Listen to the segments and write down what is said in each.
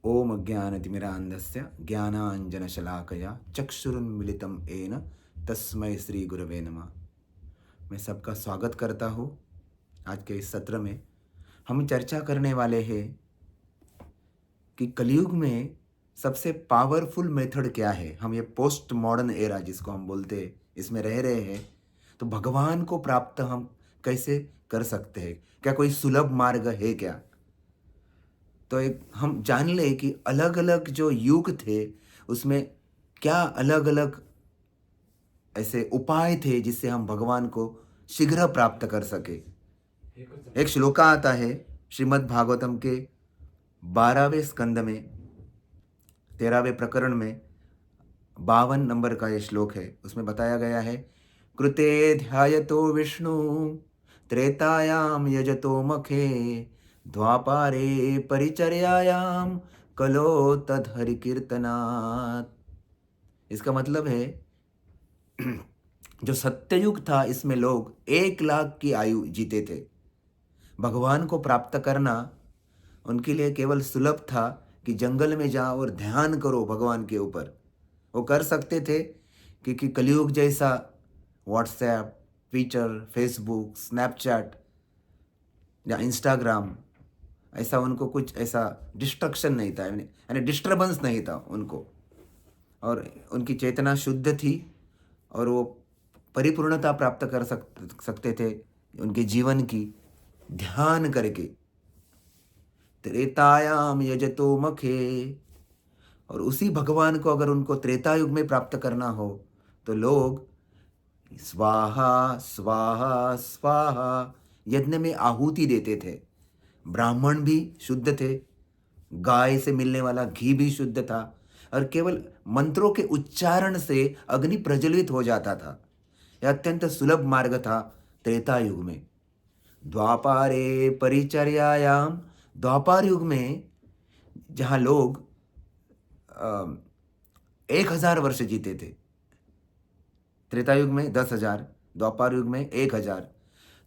ओम ज्ञानतिमिरान्धस्य ज्ञानाञ्जनशलाकया चक्षुरुन्मिलितं येन तस्मै श्री गुरवे नमः। मैं सबका स्वागत करता हूँ। आज के इस सत्र में हम चर्चा करने वाले हैं कि कलयुग में सबसे पावरफुल मेथड क्या है। हम ये पोस्ट मॉडर्न एरा जिसको हम बोलते हैं, इसमें रह रहे हैं, तो भगवान को प्राप्त हम कैसे कर सकते हैं? क्या कोई सुलभ मार्ग है क्या? तो एक हम जान ले कि अलग अलग जो युग थे उसमें क्या अलग अलग ऐसे उपाय थे जिससे हम भगवान को शीघ्र प्राप्त कर सके। एक श्लोका आता है श्रीमद् भागवतम के 12वें स्कंद में 13वें प्रकरण में 52 नंबर का ये श्लोक है। उसमें बताया गया है, कृते ध्यायतो विष्णु त्रेतायाम यजतो मखे द्वापारे परिचर्यायाम कलो तद हरि कीर्तनात्। इसका मतलब है जो सत्ययुग था इसमें लोग 1 लाख की आयु जीते थे। भगवान को प्राप्त करना उनके लिए केवल सुलभ था कि जंगल में जाओ और ध्यान करो भगवान के ऊपर। वो कर सकते थे क्योंकि कलयुग जैसा व्हाट्सएप, ट्विटर, फेसबुक, स्नैपचैट या इंस्टाग्राम ऐसा उनको कुछ ऐसा डिस्ट्रक्शन नहीं था, यानी डिस्टर्बेंस नहीं था उनको, और उनकी चेतना शुद्ध थी और वो परिपूर्णता प्राप्त कर सकते थे उनके जीवन की ध्यान करके। त्रेतायाम यजतो मखे, और उसी भगवान को अगर उनको त्रेता युग में प्राप्त करना हो तो लोग स्वाहा स्वाहा स्वाहा यज्ञ में आहुति देते थे। ब्राह्मण भी शुद्ध थे, गाय से मिलने वाला घी भी शुद्ध था, और केवल मंत्रों के उच्चारण से अग्नि प्रज्वलित हो जाता था। यह अत्यंत सुलभ मार्ग था त्रेता युग में। द्वापारे परिचर्यायाम, द्वापार युग में जहाँ लोग 1000 वर्ष जीते थे, त्रेता युग में 10,000, द्वापार युग में 1,000।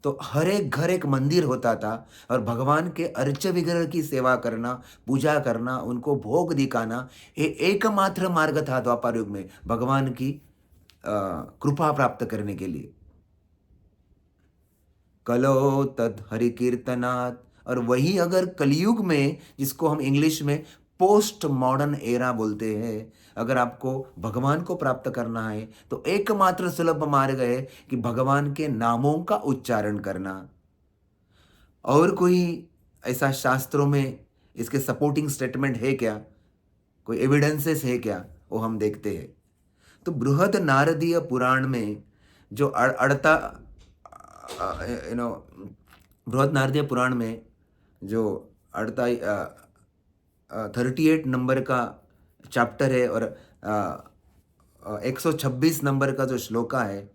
तो हर एक घर एक मंदिर होता था और भगवान के अर्च विग्रह की सेवा करना, पूजा करना, उनको भोग दिखाना, ये एकमात्र मार्ग था द्वापर युग में भगवान की कृपा प्राप्त करने के लिए। कलो तद हरि कीर्तनात्। और वही अगर कलयुग में, जिसको हम इंग्लिश में पोस्ट मॉडर्न एरा बोलते हैं, अगर आपको भगवान को प्राप्त करना है तो एकमात्र सुलभ मार्ग है कि भगवान के नामों का उच्चारण करना। और कोई ऐसा शास्त्रों में इसके सपोर्टिंग स्टेटमेंट है क्या, कोई एविडेंसेस है क्या, वो हम देखते हैं। तो बृहद नारदीय पुराण में जो अड़ता यू नो बृहद नारदीय पुराण में जो अड़ता 38 नंबर का चैप्टर है और 126 नंबर का जो श्लोका है,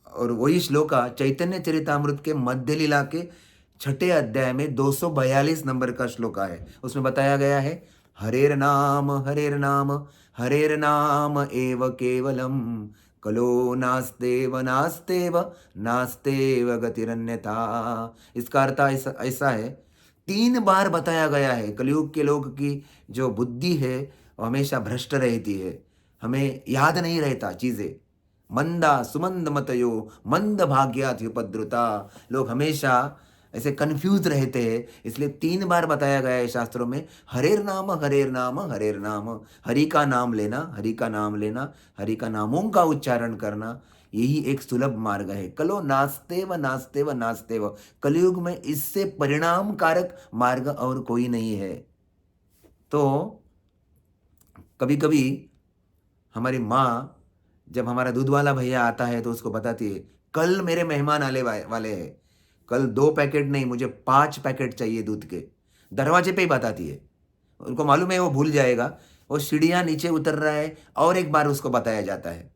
और वही श्लोका चैतन्य चरितामृत के मध्य लीला के 6ठे अध्याय में 242 नंबर का श्लोका है। उसमें बताया गया है, हरेर नाम हरेर नाम हरेर नाम एव केवलम कलो नास्तेव नास्तेव नास्तेव गतिरन्यथा। इसका अर्थ ऐसा है, 3 बार बताया गया है कलयुग के लोग की जो बुद्धि है वो हमेशा भ्रष्ट रहती है, हमें याद नहीं रहता चीजें। मंदा सुमंद मतयो मंद भाग्यात्युपद्रुता, लोग हमेशा ऐसे कंफ्यूज रहते हैं। इसलिए 3 बार बताया गया है शास्त्रों में, हरेर नाम हरेर नाम हरेर नाम। हरि का नाम लेना, हरि का नाम लेना, हरि का नामों का उच्चारण करना, यही एक सुलभ मार्ग है। कलो नास्तेव नास्तेव नास्तेव, कलयुग में इससे परिणाम कारक मार्ग और कोई नहीं है। तो कभी कभी हमारी माँ जब हमारा दूध वाला भैया आता है तो उसको बताती है, कल मेरे मेहमान आने वाले हैं, कल 2 पैकेट नहीं, मुझे 5 पैकेट चाहिए दूध के। दरवाजे पे ही बताती है, उनको मालूम है वो भूल जाएगा। वो सीढ़ियाँ नीचे उतर रहा है और एक बार उसको बताया जाता है,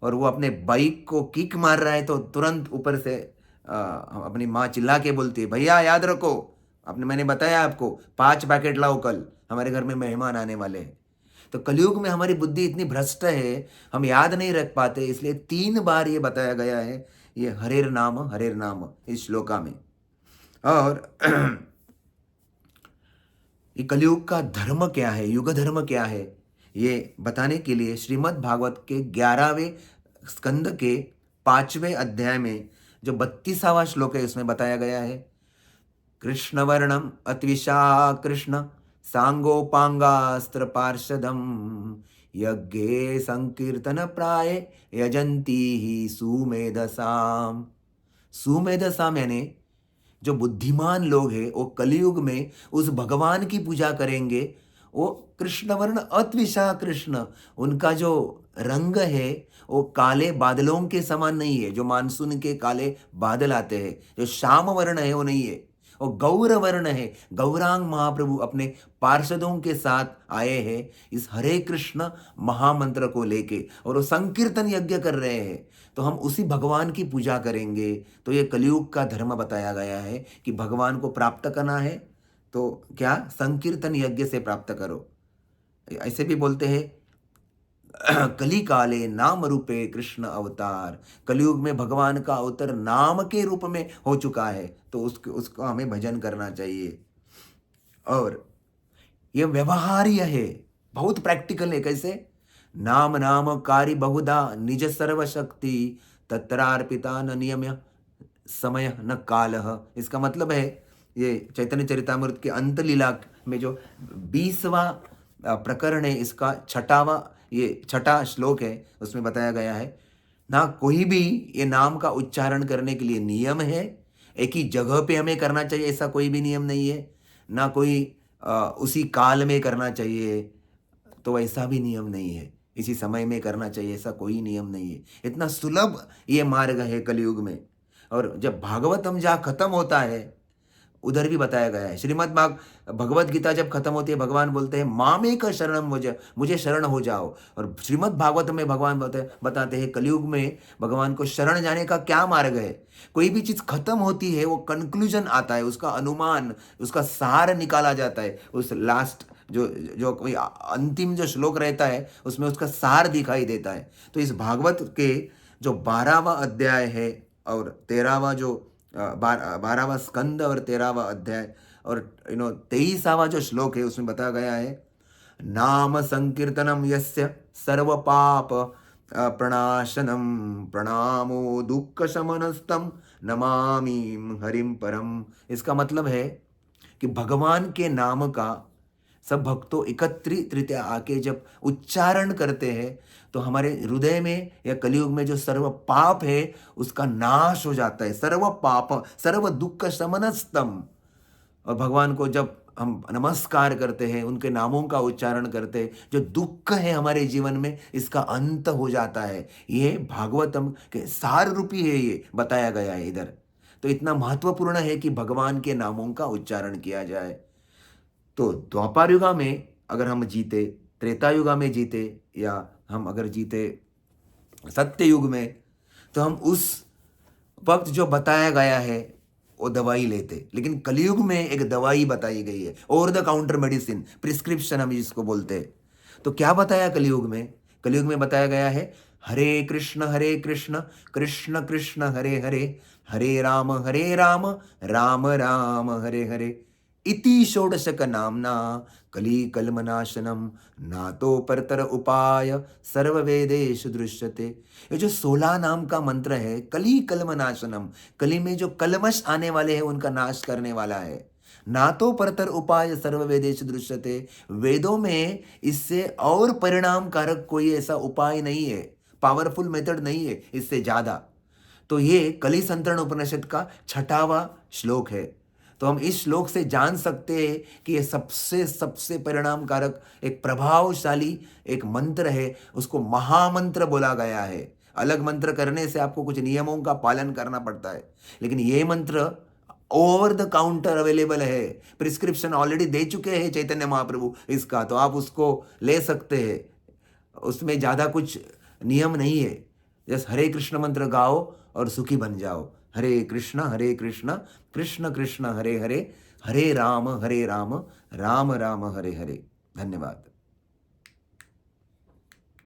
और वो अपने बाइक को किक मार रहा है तो तुरंत ऊपर से अपनी माँ चिल्ला के बोलती है, भैया याद रखो, मैंने बताया आपको 5 पैकेट लाओ, कल हमारे घर में मेहमान आने वाले हैं। तो कलयुग में हमारी बुद्धि इतनी भ्रष्ट है, हम याद नहीं रख पाते, इसलिए 3 बार ये बताया गया है, ये हरेर नाम इस श्लोका में। और ये कलयुग का धर्म क्या है, युग धर्म क्या है, ये बताने के लिए श्रीमद् भागवत के 11वें स्कंद के 5वें अध्याय में जो 32वां श्लोक है उसमें बताया गया है। कृष्णवर्णम अत्विषा कृष्ण सांगोपांगास्त्र पार्षदम यज्ञे संकीर्तन प्राय यजंती ही सुमेधसाम। सुमेधसाम यानी जो बुद्धिमान लोग हैं वो कलयुग में उस भगवान की पूजा करेंगे। वो कृष्णवर्ण अत्विषा कृष्ण, उनका जो रंग है वो काले बादलों के समान नहीं है, जो मानसून के काले बादल आते हैं। जो श्याम वर्ण है वो नहीं है, वो गौर वर्ण है। गौरांग महाप्रभु अपने पार्षदों के साथ आए हैं इस हरे कृष्ण महामंत्र को लेके, और वो संकीर्तन यज्ञ कर रहे हैं। तो हम उसी भगवान की पूजा करेंगे। तो ये कलयुग का धर्म बताया गया है कि भगवान को प्राप्त करना है तो क्या, संकीर्तन यज्ञ से प्राप्त करो। ऐसे भी बोलते हैं कली काले नाम रूपे कृष्ण अवतार। कलयुग में भगवान का अवतार नाम के रूप में हो चुका है, तो उसका हमें भजन करना चाहिए। और ये व्यवहार्य है, बहुत प्रैक्टिकल है। कैसे? नाम नाम कार्य बहुधा निज सर्वशक्ति तत्रार्पिता न नियम्य समय न कालः। इसका मतलब है ये चैतन्य चरितामृत के अंत लीला में जो 20वां प्रकरण है, इसका छठा श्लोक है, उसमें बताया गया है ना कोई भी ये नाम का उच्चारण करने के लिए नियम है। एक ही जगह पे हमें करना चाहिए ऐसा कोई भी नियम नहीं है, ना कोई उसी काल में करना चाहिए तो ऐसा भी नियम नहीं है, इसी समय में करना चाहिए ऐसा कोई नियम नहीं है। इतना सुलभ ये मार्ग है कलयुग में। और जब भागवतम जहाँ खत्म होता है उधर भी बताया गया है। भगवत गीता जब खत्म होती है भगवान बोलते हैं मामेक शरणम, मुझे शरण हो जाओ। और श्रीमद् भागवत में भगवान बताते हैं कलयुग में भगवान को शरण जाने का क्या मार्ग है। कोई भी चीज खत्म होती है वो कंक्लूजन आता है, उसका अनुमान, उसका सार निकाला जाता है। उस लास्ट जो कोई अंतिम जो श्लोक रहता है उसमें उसका सार दिखाई देता है। तो इस भागवत के जो 12वां अध्याय है और 13वां जो 12वां स्कंद और 13वां अध्याय और 23वां जो श्लोक है उसमें बताया गया है नाम संकीर्तनम यस्य सर्व पाप प्रणाशनम प्रणामो दुख शमनस्तम नमामि हरिम परम। इसका मतलब है कि भगवान के नाम का सब भक्तों एकत्रित रीते आके जब उच्चारण करते हैं तो हमारे हृदय में या कलयुग में जो सर्व पाप है उसका नाश हो जाता है। सर्व पाप सर्व दुख शमनस्तम। और भगवान को जब हम नमस्कार करते हैं, उनके नामों का उच्चारण करते हैं, जो दुख है हमारे जीवन में इसका अंत हो जाता है। ये भागवतम के सार रूपी है, ये बताया गया है इधर। तो इतना महत्वपूर्ण है कि भगवान के नामों का उच्चारण किया जाए। तो द्वापर युगा में अगर हम जीते, त्रेता युगा में जीते, या हम अगर जीते सत्य युग में, तो हम उस वक्त जो बताया गया है वो दवाई लेते। लेकिन कलयुग में एक दवाई बताई गई है, over the counter medicine, prescription हम जिसको बोलते हैं। तो क्या बताया कलयुग में? कलयुग में बताया गया है हरे कृष्ण कृष्ण कृष्ण हरे हरे, हरे राम राम राम हरे हरे, इति षोडशक नामना कली कलमनाशनम नातो परतर उपाय सर्व वेदेषु दृश्यते। ये जो 16 नाम का मंत्र है कली कलमनाशनम, कली में जो कलमश आने वाले हैं उनका नाश करने वाला है। ना तो परतर उपाय सर्व वेदेषु दृश्यते, वेदों में इससे और परिणाम कारक कोई ऐसा उपाय नहीं है, पावरफुल मेथड नहीं है इससे ज्यादा। तो ये कली संतरण उपनिषद का 6वां श्लोक है। तो हम इस श्लोक से जान सकते हैं कि ये सबसे परिणाम कारक एक प्रभावशाली एक मंत्र है, उसको महामंत्र बोला गया है। अलग मंत्र करने से आपको कुछ नियमों का पालन करना पड़ता है, लेकिन ये मंत्र ओवर द काउंटर अवेलेबल है, प्रिस्क्रिप्शन ऑलरेडी दे चुके हैं चैतन्य महाप्रभु इसका, तो आप उसको ले सकते हैं। उसमें ज़्यादा कुछ नियम नहीं है, जस्ट हरे कृष्ण मंत्र गाओ और सुखी बन जाओ। हरे कृष्ण कृष्ण कृष्ण हरे हरे, हरे राम राम राम हरे हरे। धन्यवाद।